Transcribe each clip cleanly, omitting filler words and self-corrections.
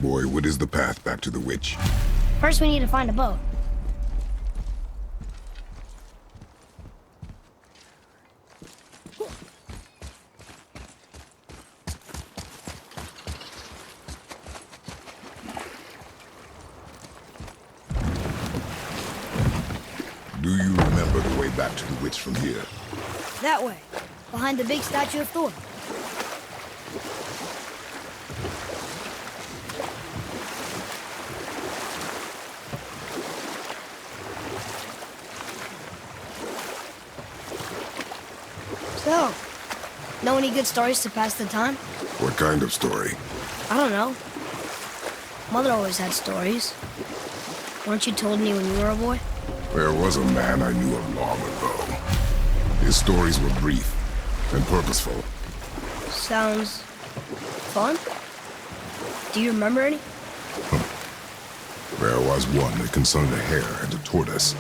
Boy, what is the path back to the witch? First, we need to find a boat. Do you remember the way back to the witch from here? That way, behind the big statue of Thor. So, know any good stories to pass the time? What kind of story? I don't know. Mother always had stories. Weren't you told any when you were a boy? There was a man I knew of long ago. His stories were brief and purposeful. Sounds fun. Do you remember any? There was one that concerned a hare and a tortoise.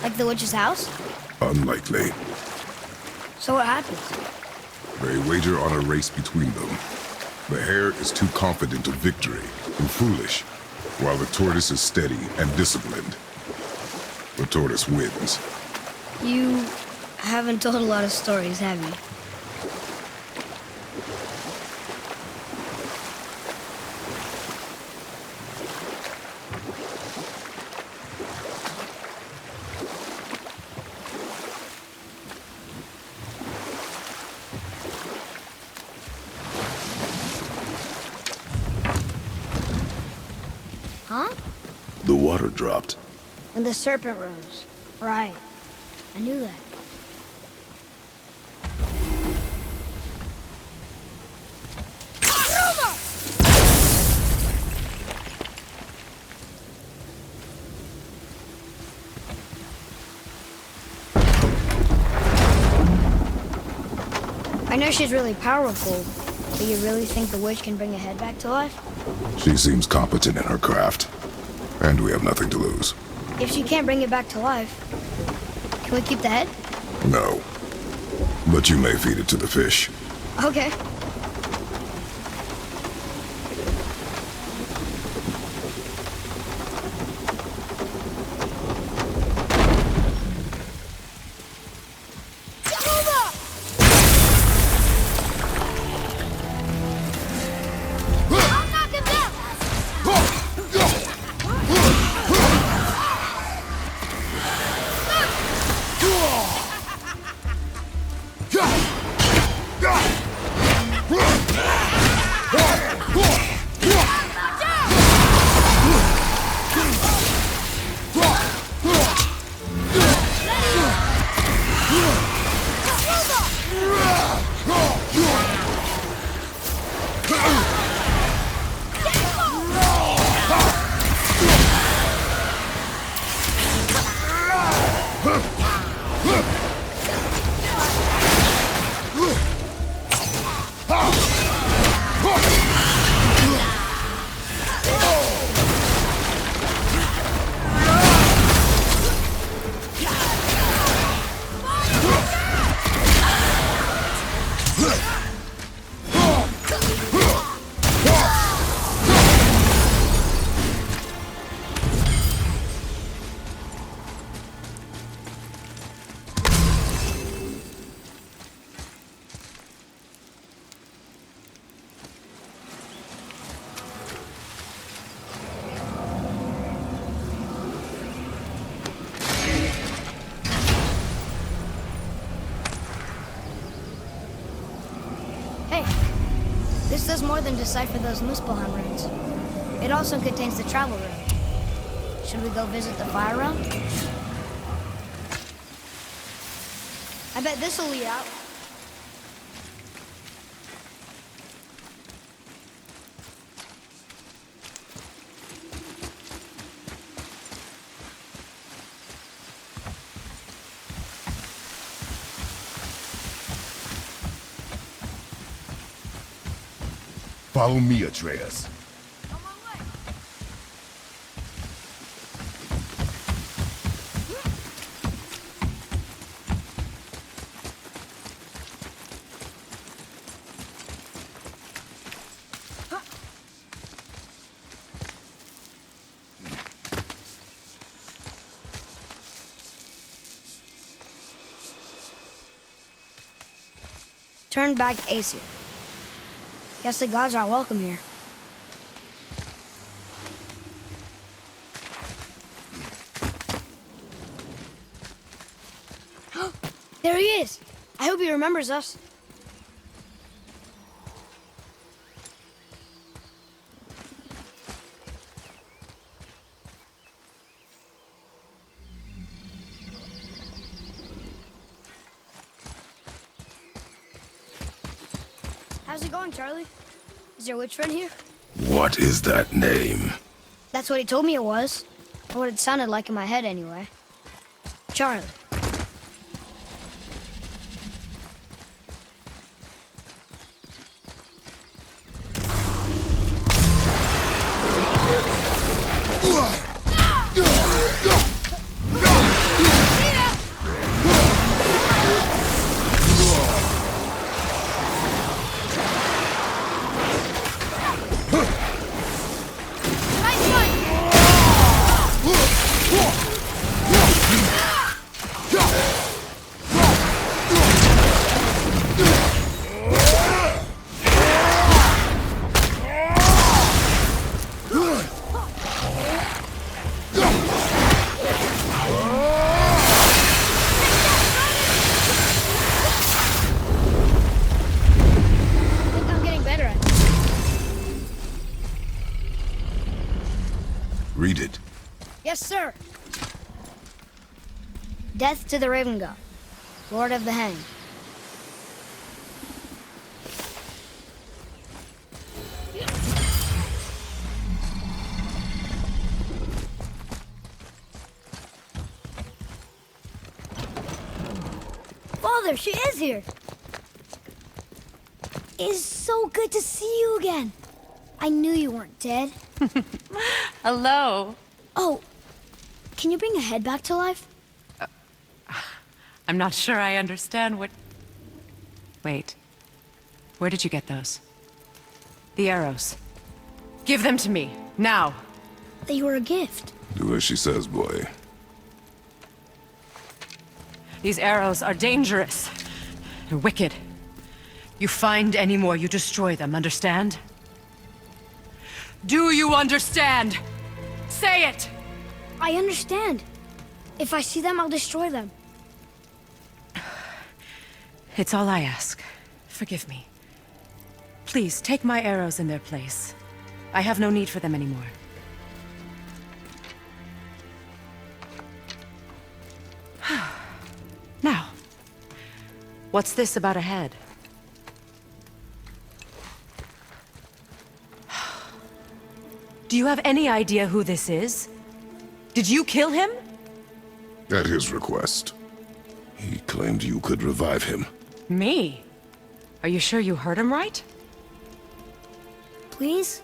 Like the witch's house? Unlikely. So what happens? They wager on a race between them. The hare is too confident of victory and foolish, while the tortoise is steady and disciplined. The tortoise wins. You haven't told a lot of stories, have you? Huh? The water dropped. When the serpent rose. Right. I knew that. I know she's really powerful, but you really think the witch can bring a head back to life? She seems competent in her craft, and we have nothing to lose. If she can't bring it back to life, can we keep the head? No. But you may feed it to the fish. Okay. This does more than decipher those Muspelheim runes. It also contains the travel rune. Should we go visit the fire realm? I bet this'll lead out. Follow me, Atreus. On my way. returned back to Aesir. Guess the gods aren't welcome here. There he is! I hope he remembers us. How's it going, Charlie? Is your witch friend here? What is that name? That's what he told me it was. Or what it sounded like in my head, anyway. Charlie. Read it. Yes, sir. Death to the Raven God, Lord of the Hanged. Father, she is here. It's so good to see you again. I knew you weren't dead. Hello. Oh, can you bring a head back to life? I'm not sure I understand what... Wait. Where did you get those? The arrows. Give them to me, now. They were a gift. Do as she says, boy. These arrows are dangerous. They're wicked. You find any more, you destroy them, understand? Do you understand? Say it! I understand. If I see them, I'll destroy them. It's all I ask. Forgive me. Please, take my arrows in their place. I have no need for them anymore. Now, what's this about a head? Do you have any idea who this is? Did you kill him? At his request. He claimed you could revive him. Me? Are you sure you heard him right? Please?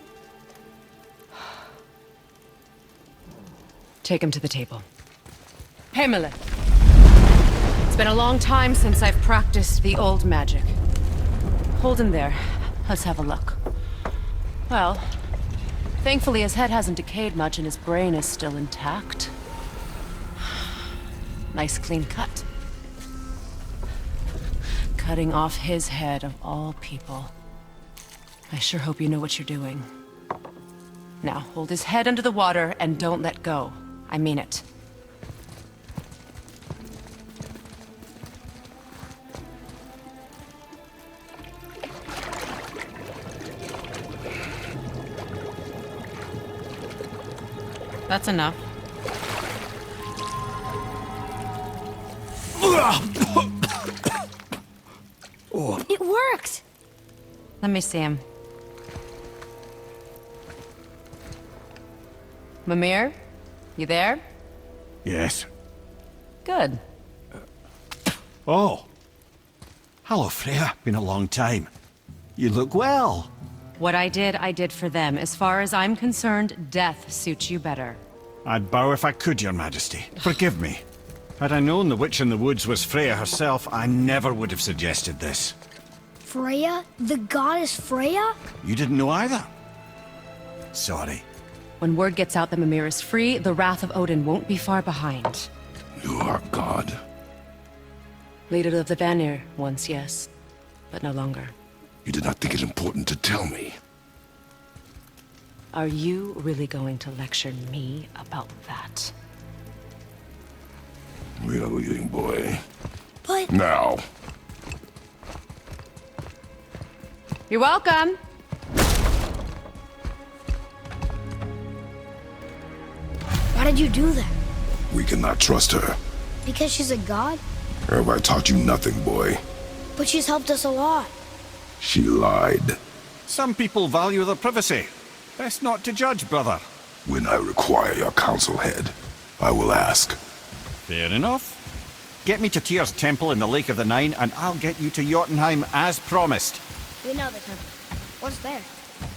Take him to the table. Hamlet. It's been a long time since I've practiced the old magic. Hold him there. Let's have a look. Well, thankfully his head hasn't decayed much and his brain is still intact. Nice clean cut. Cutting off his head of all people. I sure hope you know what you're doing. Now, hold his head under the water and don't let go. I mean it. That's enough. It worked! Let me see him. MIMIR? You there? Yes. Good. Oh. Hello, Freya. Been a long time. You look well. What I did for them. As far as I'm concerned, death suits you better. I'd bow if I could, Your Majesty. Forgive me. Had I known the witch in the woods was Freya herself, I never would have suggested this. Freya? The goddess Freya? You didn't know either? Sorry. When word gets out that MIMIR is free, the wrath of Odin won't be far behind. You are God. Leader of the Vanir, once, yes. but no longer. You did not think it important to tell me. Are you really going to lecture me about that? We are leaving, boy. But... Now. You're welcome. Why did you do that? We cannot trust her. Because she's a god? Have I taught you nothing, boy? But she's helped us a lot. She lied. Some people value their privacy. Best not to judge, brother. When I require your counsel head, I will ask. Fair enough. Get me to Tyr's temple in the Lake of the Nine, and I'll get you to Jotunheim as promised. We know the temple. What's there?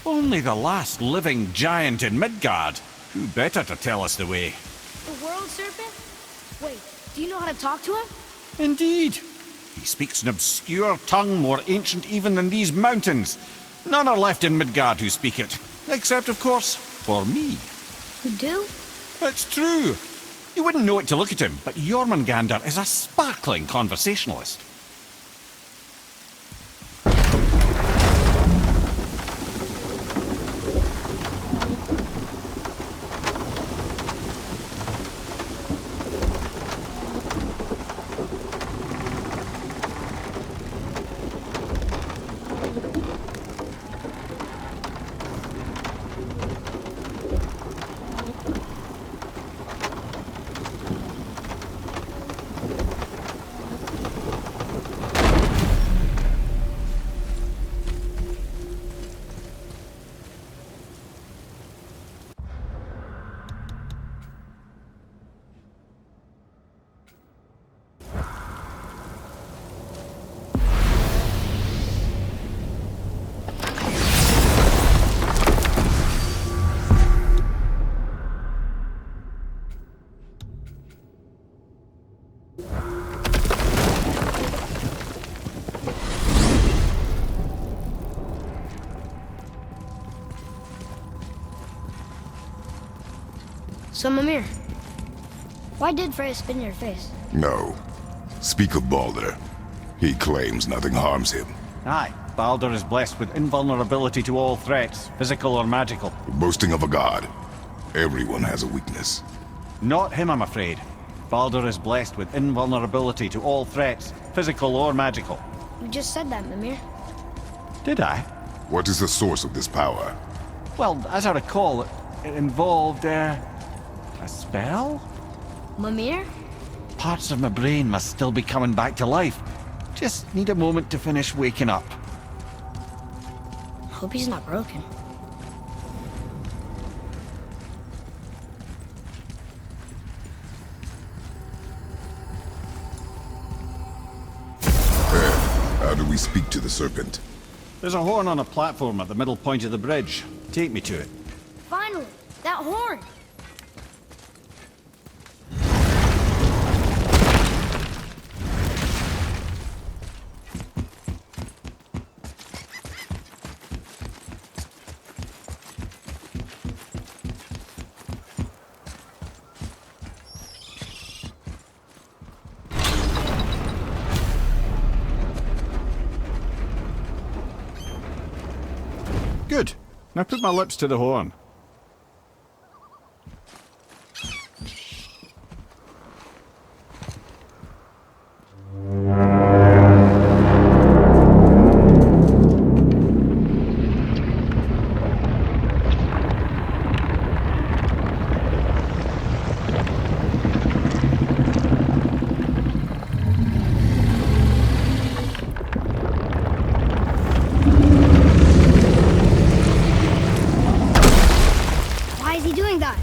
Only the last living giant in Midgard. Who better to tell us the way? The world serpent? Wait, do you know how to talk to him? Indeed. He speaks an obscure tongue more ancient even than these mountains. None are left in Midgard who speak it. Except, of course, for me. You do? It's true. You wouldn't know it to look at him, but Jormungandr is a sparkling conversationalist. So, Mimir, why did Freya spin your face? No. Speak of Baldur. He claims nothing harms him. Aye, Baldur is blessed with invulnerability to all threats, physical or magical. Boasting of a god. Everyone has a weakness. Not him, I'm afraid. Baldur is blessed with invulnerability to all threats, physical or magical. You just said that, Mimir. Did I? What is the source of this power? Well, as I recall, it involved, a spell? Mimir? Parts of my brain must still be coming back to life. Just need a moment to finish waking up. Hope he's not broken. How do we speak to the serpent? There's a horn on a platform at the middle point of the bridge. Take me to it. Finally! That horn! Good. Now put my lips to the horn. Why is he doing that?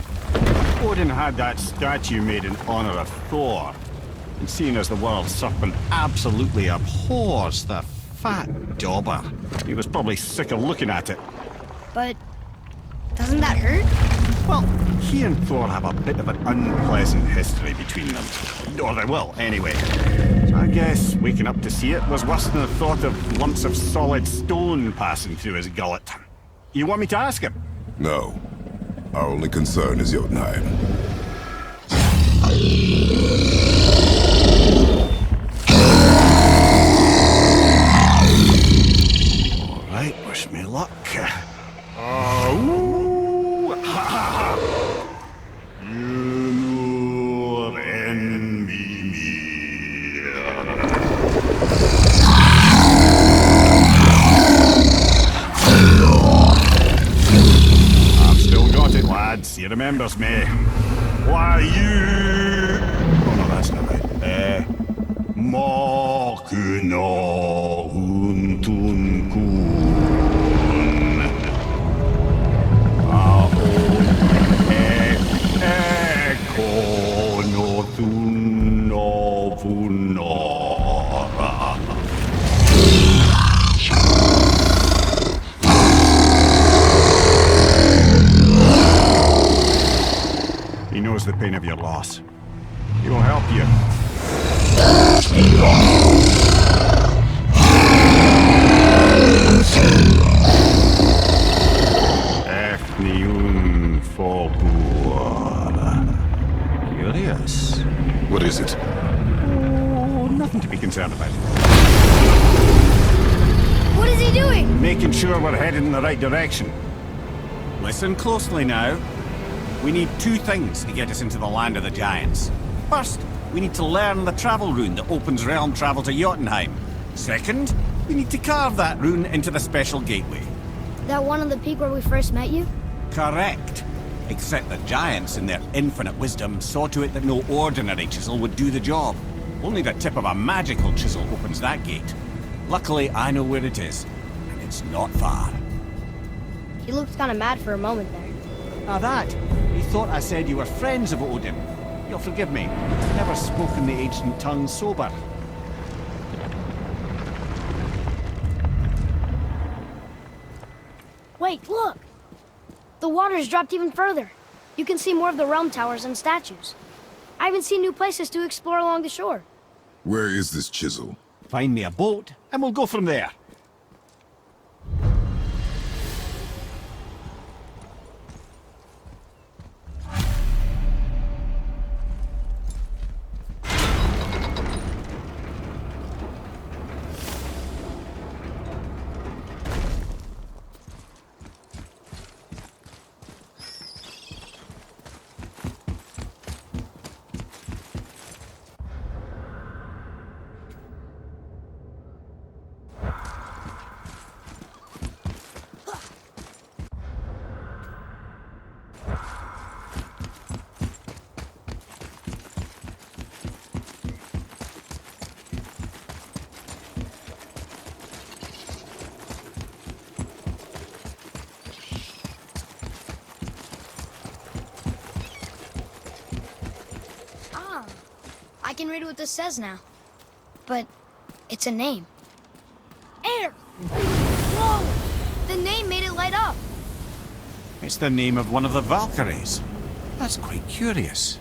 Odin had that statue made in honor of Thor. And seeing as the world serpent absolutely abhors the fat dauber, he was probably sick of looking at it. But doesn't that hurt? Well, he and Thor have a bit of an unpleasant history between them. Or they will, anyway. So I guess waking up to see it was worse than the thought of lumps of solid stone passing through his gullet. You want me to ask him? No. Our only concern is Jotunheim. Wish me luck. Oh, ha ha! You're in MIMIR. I've still got it, lads. He remembers me. Why you? Oh no, that's not right. Mokuno untun kun. Eko no tunno vunora. He knows the pain of your loss. He will help you. Efniun Fogur. Curious. What is it? Oh, nothing to be concerned about. What is he doing? Making sure we're headed in the right direction. Listen closely now. We need two things to get us into the land of the giants. First, we need to learn the travel rune that opens realm travel to Jotunheim. Second, we need to carve that rune into the special gateway. That one on the peak where we first met you? Correct. Except the giants, in their infinite wisdom, saw to it that no ordinary chisel would do the job. Only the tip of a magical chisel opens that gate. Luckily, I know where it is, and it's not far. He looked kind of mad for a moment there. Now that, he thought I said you were friends of Odin. You'll forgive me. I've never spoken the ancient tongue sober. Wait, look! The water's dropped even further. You can see more of the realm towers and statues. I even see new places to explore along the shore. Where is this chisel? Find me a boat, and we'll go from there. I can read what this says now. But it's a name. Air! Whoa! The name made it light up. It's the name of one of the Valkyries. That's quite curious.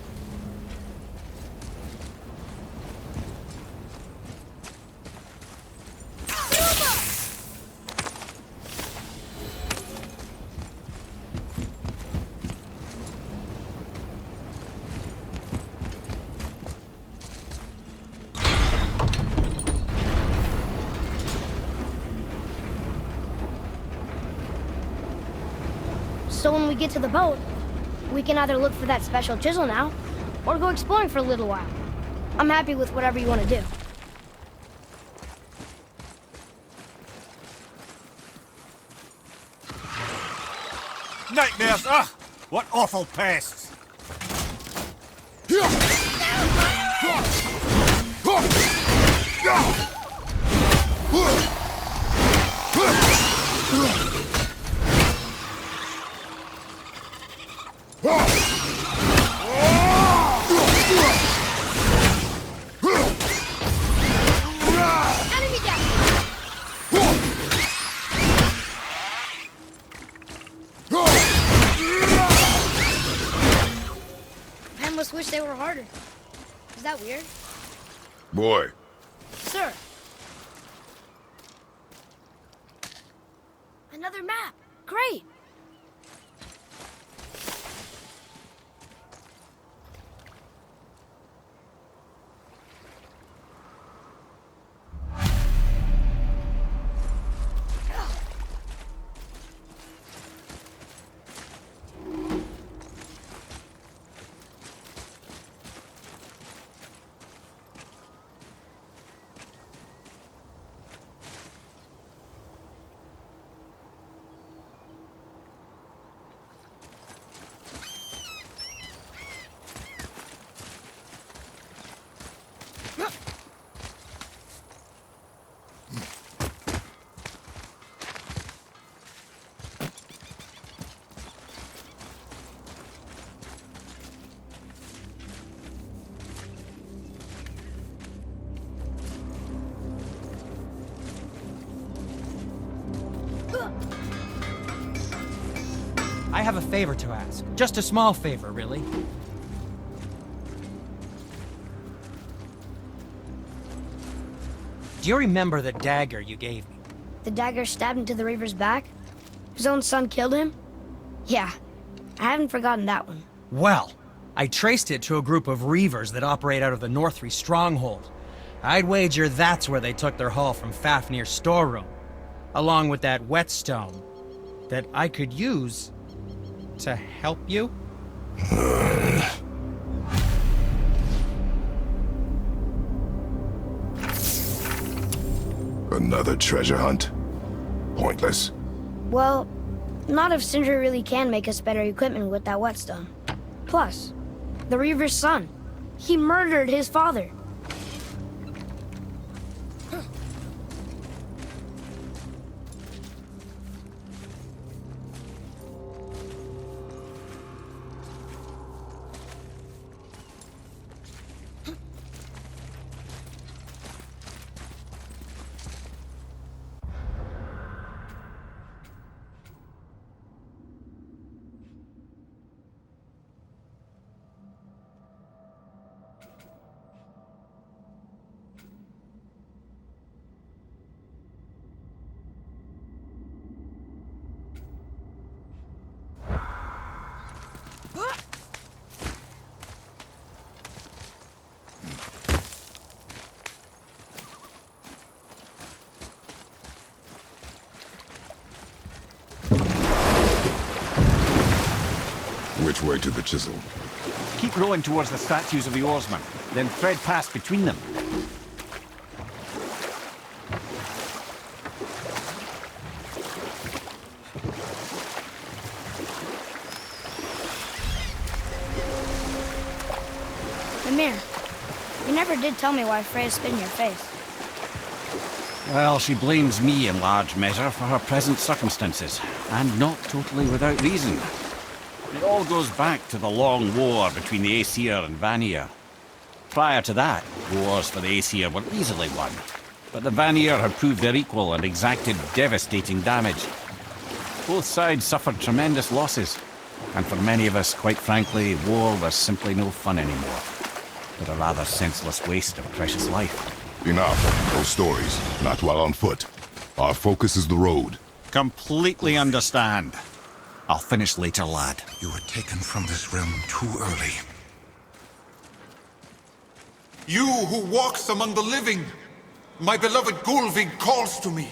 So when we get to the boat, we can either look for that special chisel now, or go exploring for a little while. I'm happy with whatever you want to do. Nightmares! Ugh! What awful pests! Enemy down! I almost wish they were harder. Is that weird? Boy, Sir. Another map. Great. I have a favor to ask. Just a small favor, really. Do you remember the dagger you gave me? The dagger stabbed into the Reaver's back? His own son killed him? Yeah, I haven't forgotten that one. Well, I traced it to a group of Reavers that operate out of the Northree stronghold. I'd wager that's where they took their haul from Fafnir's storeroom, along with that whetstone that I could use to help you. Another treasure hunt? Pointless. Well, not if Sindri really can make us better equipment with that whetstone. Plus, the Reaver's son. He murdered his father. Which way to the chisel? Keep rowing towards the statues of the oarsmen, then thread past between them. Mimir, you never did tell me why Freya spit in your face. Well, she blames me in large measure for her present circumstances, and not totally without reason. It all goes back to the long war between the Aesir and Vanir. Prior to that, wars for the Aesir were easily won, but the Vanir had proved their equal and exacted devastating damage. Both sides suffered tremendous losses, and for many of us, quite frankly, war was simply no fun anymore, but a rather senseless waste of precious life. Enough. Those stories. Not while on foot. Our focus is the road. Completely understand. I'll finish later, lad. You were taken from this realm too early. You who walks among the living, my beloved Gulvig calls to me.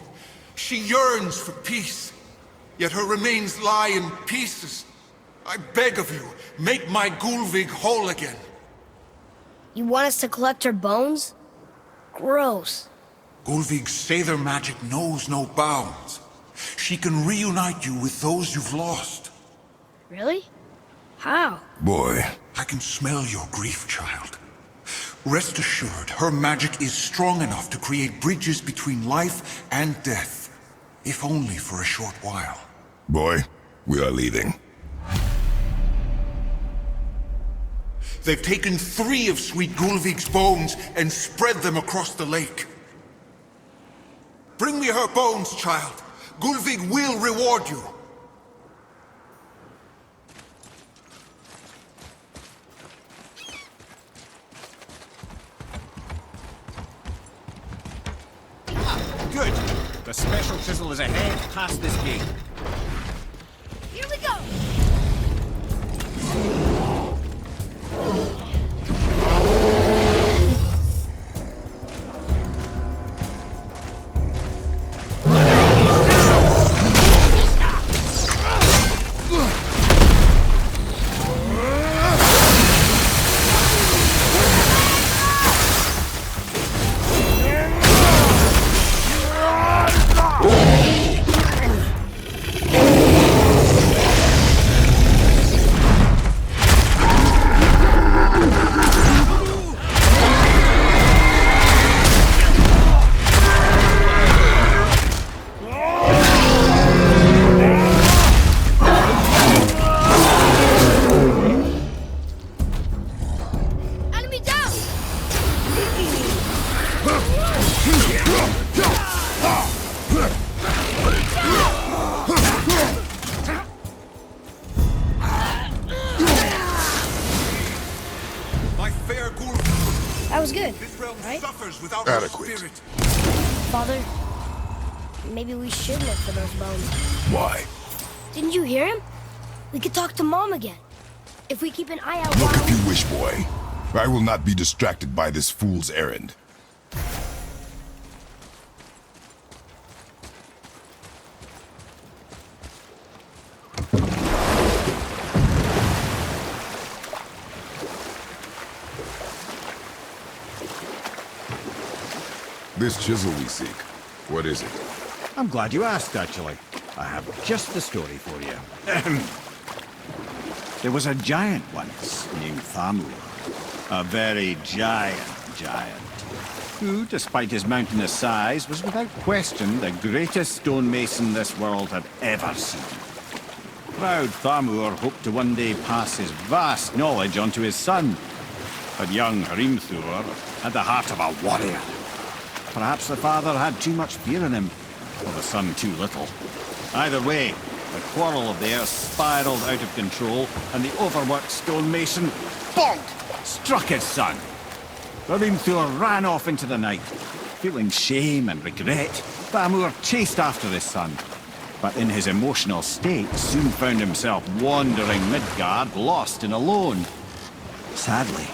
She yearns for peace, yet her remains lie in pieces. I beg of you, make my Gulvig whole again. You want us to collect her bones? Gross. Gulvig's Sather magic knows no bounds. She can reunite you with those you've lost. Really? How? Boy. I can smell your grief, child. Rest assured, her magic is strong enough to create bridges between life and death, if only for a short while. Boy, we are leaving. They've taken 3 of Sweet Gulvig's bones and spread them across the lake. Bring me her bones, child. Gulvig will reward you. Good. The special chisel is ahead past this gate. Here we go! was good, This realm right? suffers without her Adequate. spirit. Father, maybe we should look for those bones. Why? Didn't you hear him? We could talk to Mom again. If we keep an eye out Look while if you wish, boy. I will not be distracted by this fool's errand. This chisel we seek, what is it? I'm glad you asked, actually. I have just the story for you. There was a giant once named Thamur. A very giant, who, despite his mountainous size, was without question the greatest stonemason this world had ever seen. Proud Thamur hoped to one day pass his vast knowledge on to his son. But young Hrimthur had the heart of a warrior. Perhaps the father had too much fear in him, or the son too little. Either way, the quarrel of theirs spiraled out of control, and the overworked stonemason, bonk, struck his son. Hrimthur ran off into the night. Feeling shame and regret, Thamur chased after his son. But in his emotional state, soon found himself wandering Midgard, lost and alone. Sadly,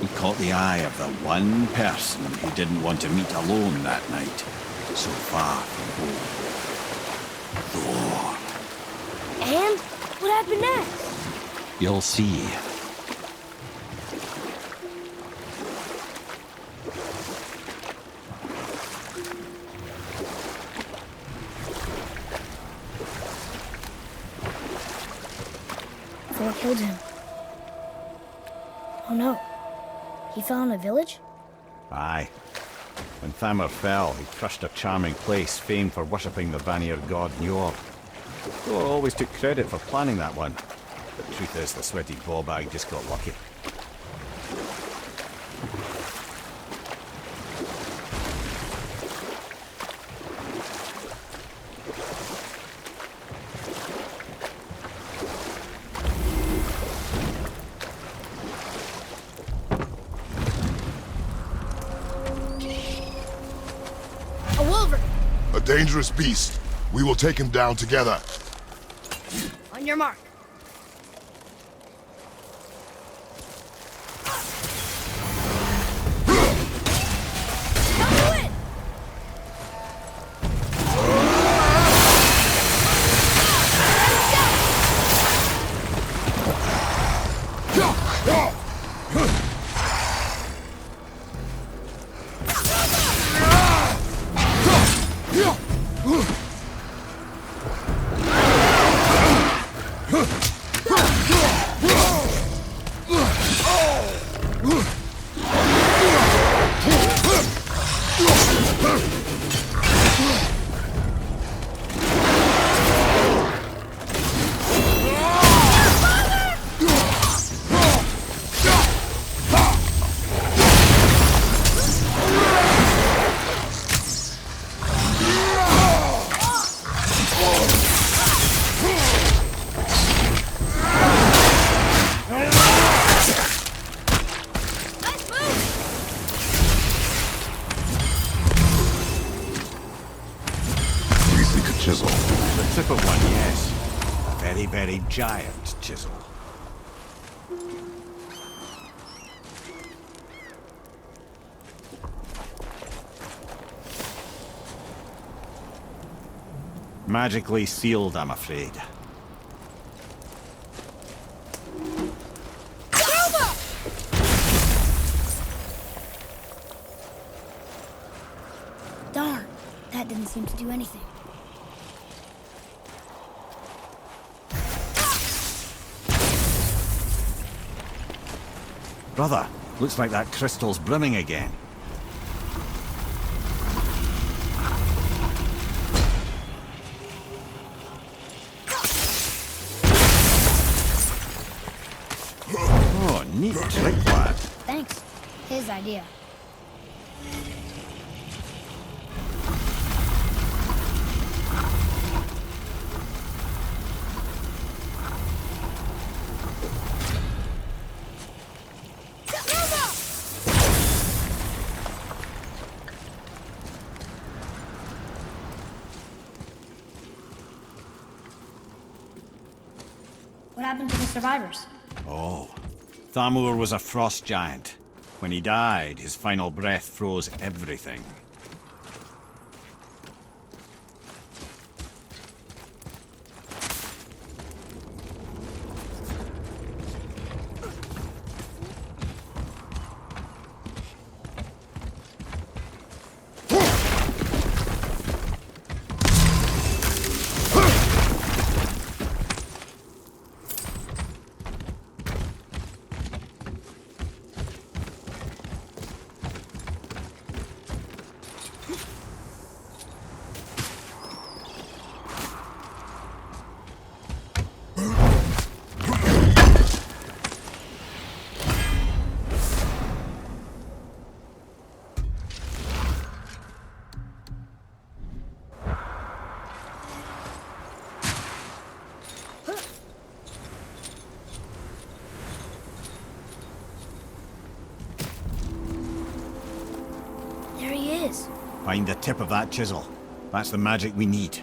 he caught the eye of the one person he didn't want to meet alone that night, so far from home. Thor. And what happened next? You'll see. Thor killed him. Oh no. He fell in a village? Aye. When Thamur fell, he crushed a charming place famed for worshipping the Vanir god Njord. Thor always took credit for planning that one. But the truth is, the sweaty ballbag just got lucky. A wolverine! A dangerous beast. We will take him down together. On your mark. Chisel. The tip of one, yes. A very, very giant chisel. Magically sealed, I'm afraid. Darn, that didn't seem to do anything. Brother, looks like that crystal's brimming again. Oh, neat trick, lad. Thanks. His idea. What happened to the survivors? Oh, Thamur was a frost giant. When he died, his final breath froze everything. There he is. Find the tip of that chisel. That's the magic we need.